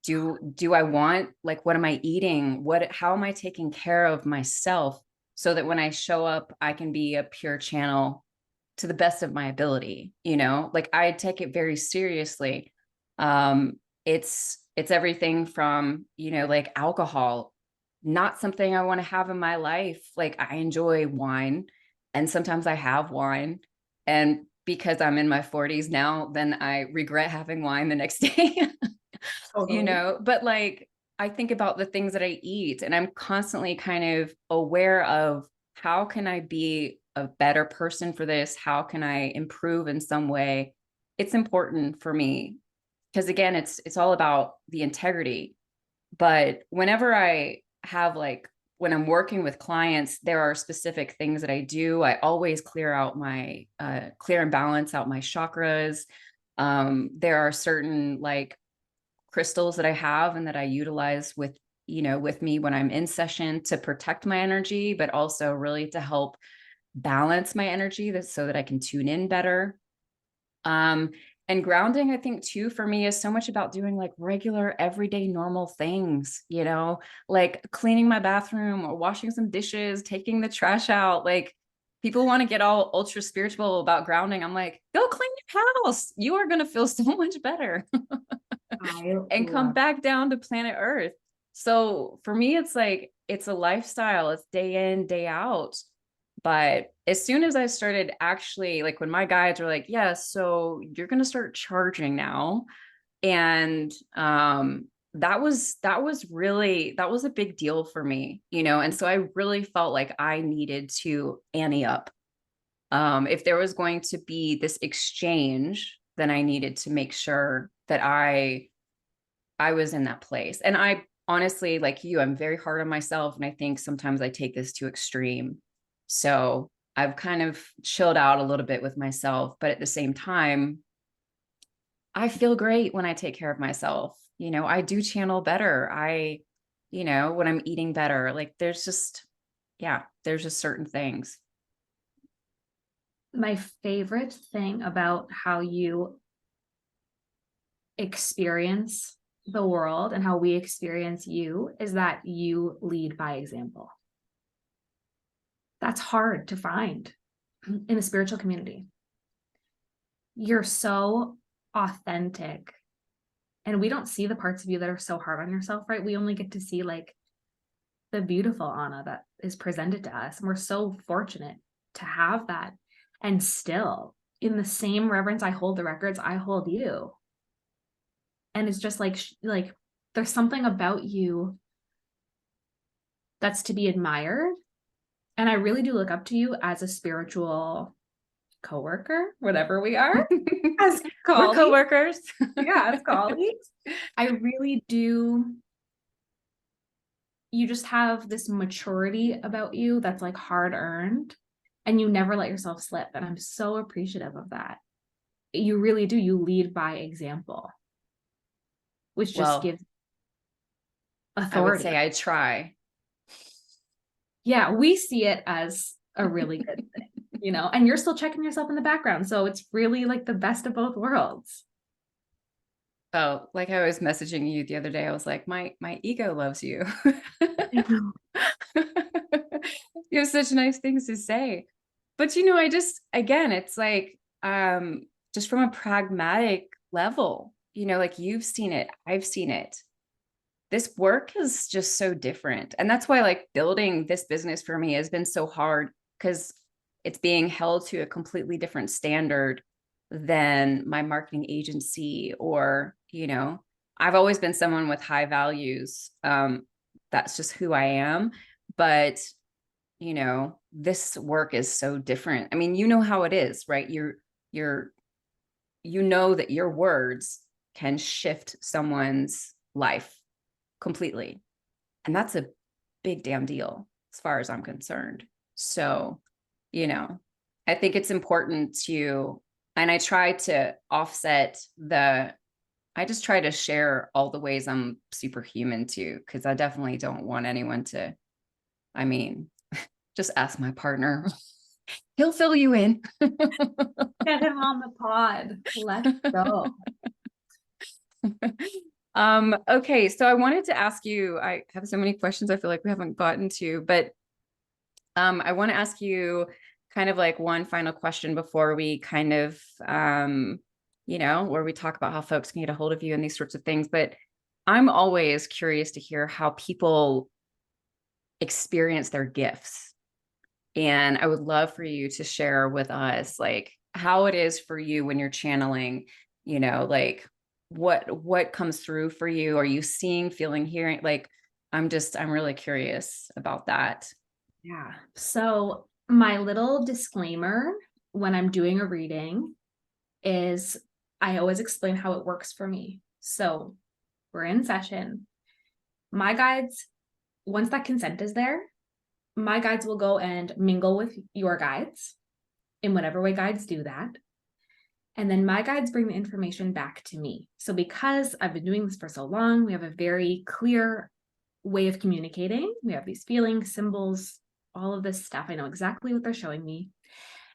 do I want, like, what am I eating? How am I taking care of myself so that when I show up, I can be a pure channel to the best of my ability, like I take it very seriously. Um, it's everything from, like alcohol, not something I want to have in my life. Like I enjoy wine and sometimes I have wine. And because I'm in my 40s now, then I regret having wine the next day, Totally. but like I think about the things that I eat and I'm constantly kind of aware of how can I be a better person for this? How can I improve in some way? It's important for me because again, it's all about the integrity. But whenever I have like when I'm working with clients, there are specific things that I do. I always clear out my clear and balance out my chakras. There are certain like crystals that I have and that I utilize with, with me when I'm in session to protect my energy, but also really to help balance my energy so that I can tune in better. And grounding, I think too, for me is so much about doing like regular, everyday, normal things, like cleaning my bathroom or washing some dishes, taking the trash out. Like people want to get all ultra spiritual about grounding. I'm like, go clean your house. You are going to feel so much better and come back down to planet Earth. So for me, it's like, it's a lifestyle. It's day in, day out. But as soon as I started actually, like when my guides were like, yeah, so you're going to start charging now. And that was a big deal for me, and so I really felt like I needed to ante up. If there was going to be this exchange, then I needed to make sure that I was in that place. And I honestly, like you, I'm very hard on myself. And I think sometimes I take this to extreme. So I've kind of chilled out a little bit with myself, but at the same time, I feel great when I take care of myself. I do channel better. When I'm eating better, like there's just certain things. My favorite thing about how you experience the world and how we experience you is that you lead by example. That's hard to find in the spiritual community. You're so authentic, and we don't see the parts of you that are so hard on yourself, right? We only get to see like the beautiful Anna that is presented to us. And we're so fortunate to have that. And still, in the same reverence I hold the records, I hold you. And it's just like there's something about you that's to be admired. And I really do look up to you as a spiritual coworker, whatever we are, as We're coworkers. Yeah, as colleagues. I really do. You just have this maturity about you that's like hard earned, and you never let yourself slip. And I'm so appreciative of that. You really do. You lead by example, which just gives authority. I would say I try. Yeah, we see it as a really good thing, and you're still checking yourself in the background. So it's really like the best of both worlds. Oh, like I was messaging you the other day, I was like, my ego loves you. You have such nice things to say. But again, it's like just from a pragmatic level, like you've seen it, I've seen it. This work is just so different. And that's why like building this business for me has been so hard, because it's being held to a completely different standard than my marketing agency, or, I've always been someone with high values. That's just who I am. But, this work is so different. I mean, how it is, right? That your words can shift someone's life completely. And that's a big damn deal as far as I'm concerned. So, I think it's important and I try to I just try to share all the ways I'm superhuman too, because I definitely don't want anyone to, just ask my partner. He'll fill you in. Get him on the pod. Let's go. Okay, so I wanted to ask you, I have so many questions I feel like we haven't gotten to, but I want to ask you kind of like one final question before we kind of, where we talk about how folks can get a hold of you and these sorts of things. But I'm always curious to hear how people experience their gifts. And I would love for you to share with us, like, how it is for you when you're channeling, like what comes through for you. Are you seeing, feeling, hearing? Like, I'm really curious about that. Yeah. So my little disclaimer when I'm doing a reading is I always explain how it works for me. So we're in session. My guides once that consent is there, my guides will go and mingle with your guides in whatever way guides do that. And then my guides bring the information back to me. So because I've been doing this for so long, we have a very clear way of communicating. We have these feelings, symbols, all of this stuff. I know exactly what they're showing me.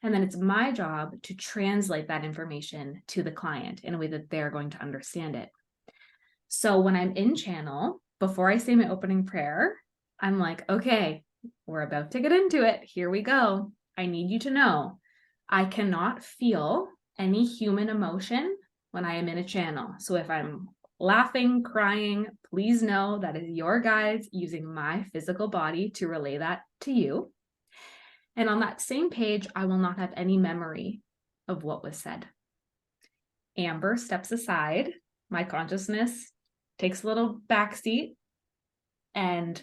And then it's my job to translate that information to the client in a way that they're going to understand it. So when I'm in channel, before I say my opening prayer, I'm like, okay, we're about to get into it. Here we go. I need you to know I cannot feel any human emotion when I am in a channel. So if I'm laughing, crying, please know that is your guides using my physical body to relay that to you. And on that same page, I will not have any memory of what was said. Amber steps aside. My consciousness takes a little backseat. And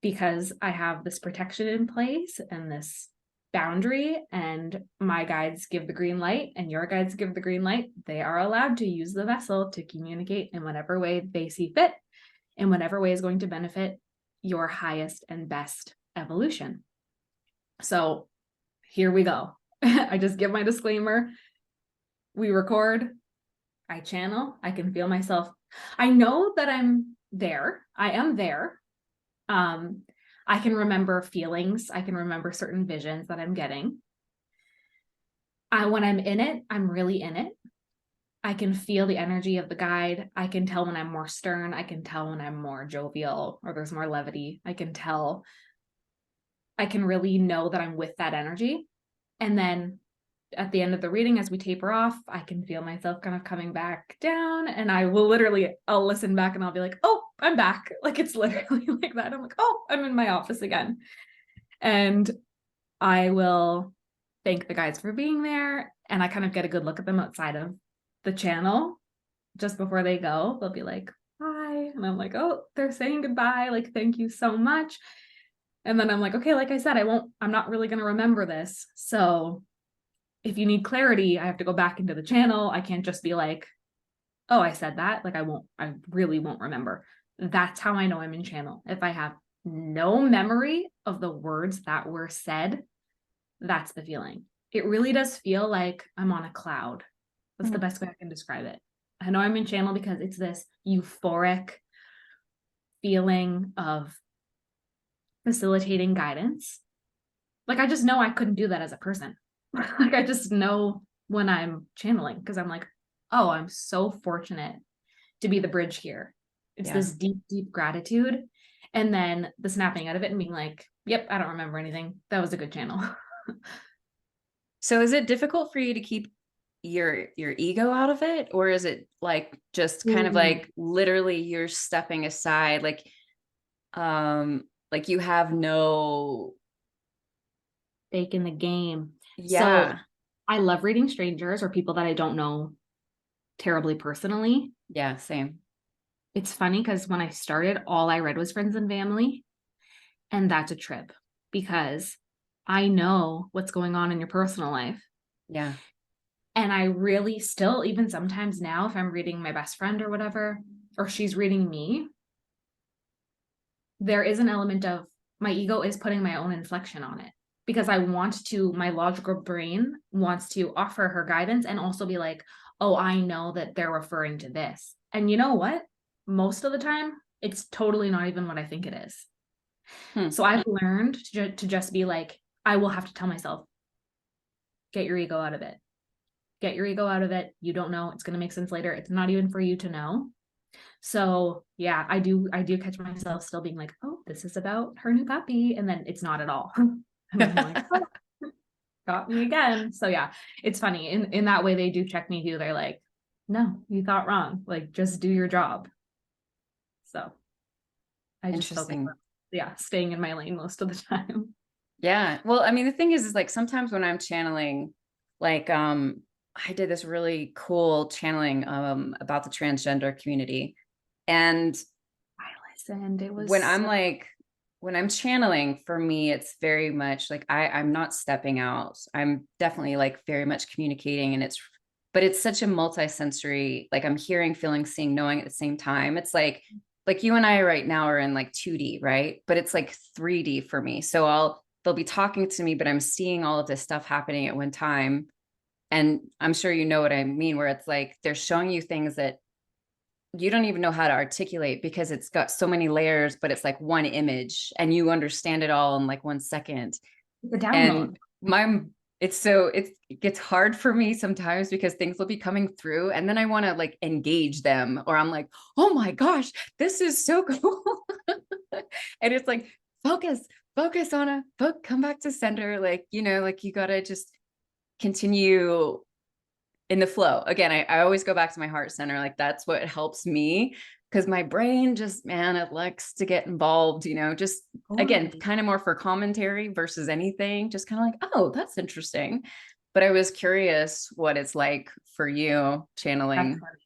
because I have this protection in place and this boundary, and my guides give the green light and your guides give the green light, they are allowed to use the vessel to communicate in whatever way they see fit, in whatever way is going to benefit your highest and best evolution. So here we go. I just give my disclaimer. We record, I channel, I can feel myself. I know that I'm there. I am there. I can remember feelings. I can remember certain visions that I'm getting. When I'm in it, I'm really in it. I can feel the energy of the guide. I can tell when I'm more stern. I can tell when I'm more jovial or there's more levity. I can tell. I can really know that I'm with that energy. And then at the end of the reading, as we taper off, I can feel myself kind of coming back down, and I'll listen back and I'll be like, oh, I'm back. Like, it's literally like that. I'm like, oh, I'm in my office again. And I will thank the guides for being there. And I kind of get a good look at them outside of the channel just before they go. They'll be like, hi. And I'm like, oh, they're saying goodbye. Like, thank you so much. And then I'm like, okay, like I said, I'm not really going to remember this. So if you need clarity, I have to go back into the channel. I can't just be like, oh, I said that. Like, I really won't remember. That's how I know I'm in channel. If I have no memory of the words that were said, that's the feeling. It really does feel like I'm on a cloud. That's the best way I can describe it. I know I'm in channel because it's this euphoric feeling of facilitating guidance. Like, I just know I couldn't do that as a person. Like, I just know when I'm channeling, because I'm like, oh, I'm so fortunate to be the bridge here. It's this deep, deep gratitude. And then the snapping out of it and being like, yep, I don't remember anything. That was a good channel. So is it difficult for you to keep your ego out of it? Or is it like just kind of like literally you're stepping aside, like you have no stake in the game. Yeah. So I love reading strangers or people that I don't know terribly personally. Yeah, same. It's funny because when I started, all I read was friends and family. And that's a trip because I know what's going on in your personal life. Yeah. And I really still, even sometimes now, if I'm reading my best friend or whatever, or she's reading me, there is an element of my ego is putting my own inflection on it because my logical brain wants to offer her guidance and also be like, oh, I know that they're referring to this. And you know what? Most of the time, it's totally not even what I think it is. So I've learned to just be like, I will have to tell myself, get your ego out of it. Get your ego out of it. You don't know. It's going to make sense later. It's not even for you to know. So yeah, I do catch myself still being like, oh, this is about her new puppy. And then it's not at all. And I'm like, oh, got me again. So yeah, it's funny. In that way, they do check me too. They're like, no, you thought wrong. Like, just do your job. So I just focus on, staying in my lane most of the time. Yeah. Well, I mean, the thing is like sometimes when I'm channeling, like I did this really cool channeling about the transgender community. And I listened. It was when I'm channeling, for me, it's very much like I'm not stepping out. I'm definitely like very much communicating, and but it's such a multi-sensory, like I'm hearing, feeling, seeing, knowing at the same time. It's like like you and I right now are in like 2D, right? But it's like 3D for me. So they'll be talking to me, but I'm seeing all of this stuff happening at one time. And I'm sure you know what I mean, where it's like they're showing you things that you don't even know how to articulate because it's got so many layers, but it's like one image and you understand it all in like 1 second. The download. And my it gets hard for me sometimes because things will be coming through and then I want to like engage them, or I'm like, oh my gosh, this is so cool. And it's like, focus on a book, come back to center. Like, like you gotta just continue in the flow. Again, I always go back to my heart center. Like that's what helps me, because my brain just, man, it likes to get involved, just again, Totally. kind of more for commentary versus anything, just kind of like, oh, that's interesting. But I was curious what it's like for you That's channeling. funny.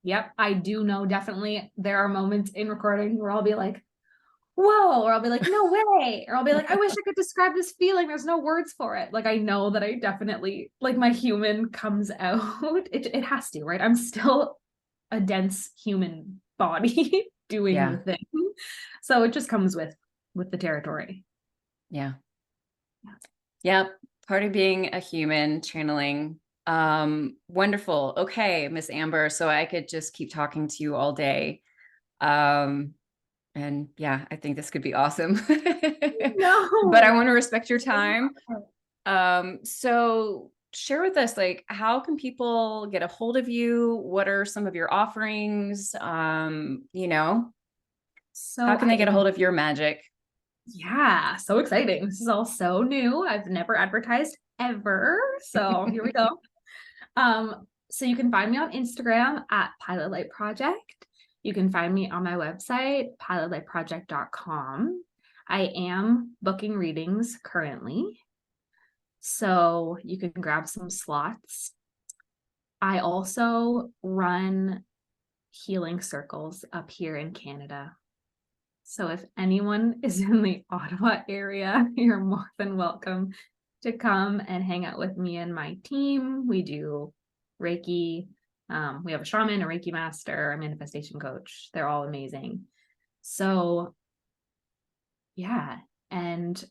Yep. I do know definitely there are moments in recording where I'll be like, whoa, or I'll be like, no way. Or I'll be like, I wish I could describe this feeling. There's no words for it. Like, I know that I definitely, like, my human comes out. It has to, right? I'm still a dense human body doing the Yeah. thing. So it just comes with the territory. Yeah. Yep. Part of being a human channeling. Wonderful. Okay, Miss Amber. So I could just keep talking to you all day. And yeah, I think this could be awesome. But I No. want to respect your time. So share with us, like, how can people get a hold of you? What are some of your offerings? How So can they get a hold of your magic? yeah, so exciting. This is all so new. I've never advertised ever. So here we go. So you can find me on Instagram at Pilot Light Project. You can find me on my website, pilotlightproject.com. I am booking readings currently, so you can grab some slots. I also run healing circles up here in Canada. So if anyone is in the Ottawa area, you're more than welcome to come and hang out with me and my team. We do Reiki. We have a shaman, a Reiki master, a manifestation coach. They're all amazing. So yeah, and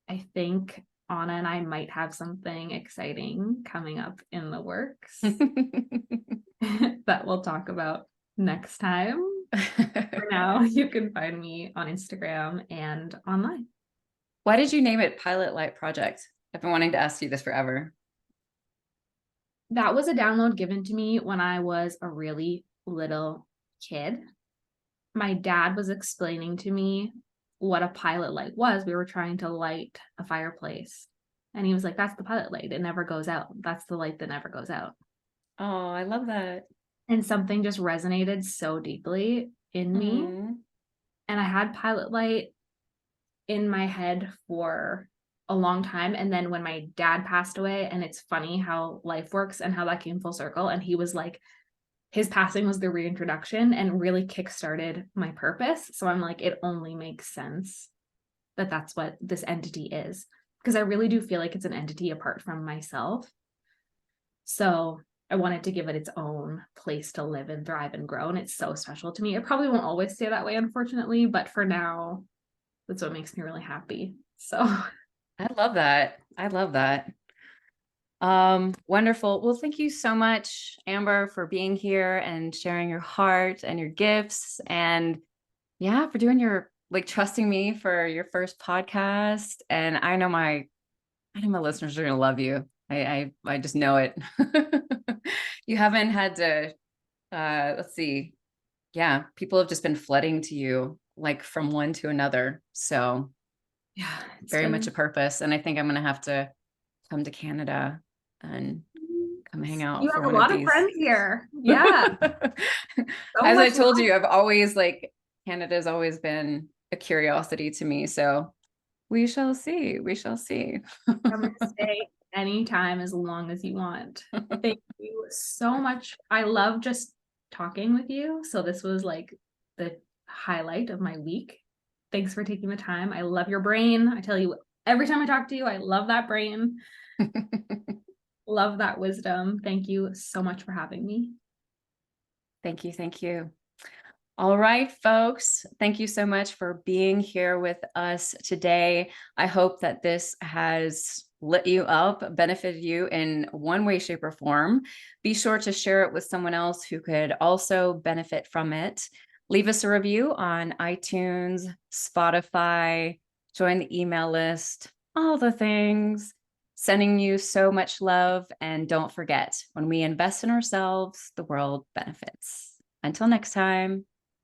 I think Anna and I might have something exciting coming up in the works that we'll talk about next time. For now, you can find me on Instagram and online. Why did you name it Pilot Light Project? I've been wanting to ask you this forever. That was a download given to me when I was a really little kid. My dad was explaining to me what a pilot light was. We were trying to light a fireplace. And he was like, that's the pilot light. It never goes out. That's the light that never goes out. Oh, I love that. And something just resonated so deeply in me. Mm. And I had pilot light in my head for a long time. And then when my dad passed away, and it's funny how life works and how that came full circle. And he was like, his passing was the reintroduction and really kickstarted my purpose. So I'm like, it only makes sense that that's what this entity is. Because I really do feel like it's an entity apart from myself. So I wanted to give it its own place to live and thrive and grow. And it's so special to me. It probably won't always stay that way, unfortunately, but for now, that's what makes me really happy. So I love that. I love that. Wonderful. Well, thank you so much, Amber, for being here and sharing your heart and your gifts, and yeah, for doing your, like, trusting me for your first podcast. And I know my listeners are gonna love you. I just know it. You haven't had to let's see. Yeah, people have just been flooding to you like from one to another. So yeah, it's very much been a purpose. And I think I'm gonna have to come to Canada and come hang you out for have a one of lot of these. friends here. Yeah, so As I much told you, love. I've always like, Canada's always been a curiosity to me. So we shall see. We shall see. I'm gonna stay anytime as long as you want. Thank you so much. I love just talking with you. So this was like the highlight of my week. Thanks for taking the time. I love your brain. I tell you every time I talk to you, I love that brain. Love that wisdom. Thank you so much for having me. Thank you. Thank you. All right, folks, thank you so much for being here with us today. I hope that this has lit you up, benefited you in one way, shape, or form. Be sure to share it with someone else who could also benefit from it. Leave us a review on iTunes, Spotify, join the email list, all the things. Sending you so much love. And don't forget, when we invest in ourselves, the world benefits. Until next time.